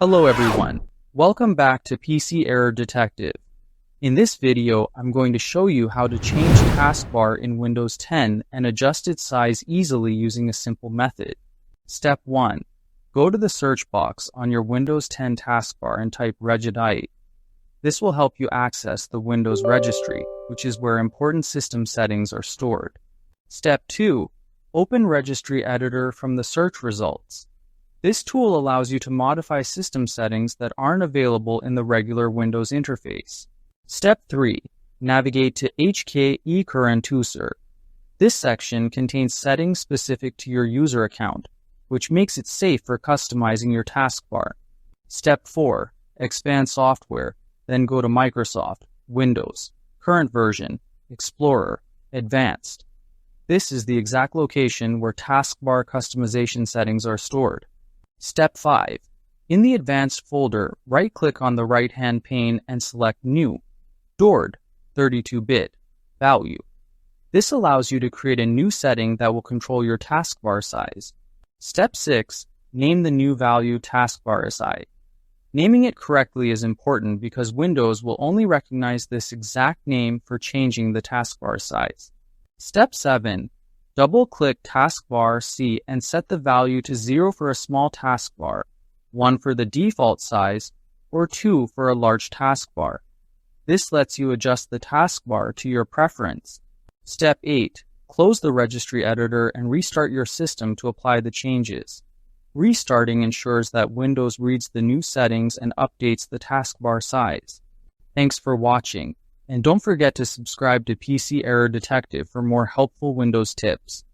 Hello everyone, welcome back to PC Error Detective. In this video, I'm going to show you how to change Taskbar in Windows 10 and adjust its size easily using a simple method. Step 1. Go to the search box on your Windows 10 taskbar and type Regedit. This will help you access the Windows Registry, which is where important system settings are stored. Step 2. Open Registry Editor from the search results. This tool allows you to modify system settings that aren't available in the regular Windows interface. Step 3. Navigate to HKCU. This section contains settings specific to your user account, which makes it safe for customizing your taskbar. Step 4. Expand software, then go to Microsoft, Windows, Current Version, Explorer, Advanced. This is the exact location where taskbar customization settings are stored. Step 5. In the Advanced folder, right-click on the right-hand pane and select New, DWORD, 32-bit, value. This allows you to create a new setting that will control your taskbar size. Step 6. Name the new value TaskbarSi. Naming it correctly is important because Windows will only recognize this exact name for changing the taskbar size. Step 7. Double-click TaskbarSi and set the value to 0 for a small taskbar, 1 for the default size, or 2 for a large taskbar. This lets you adjust the taskbar to your preference. Step 8. Close the registry editor and restart your system to apply the changes. Restarting ensures that Windows reads the new settings and updates the taskbar size. Thanks for watching. And don't forget to subscribe to PC Error Detective for more helpful Windows tips.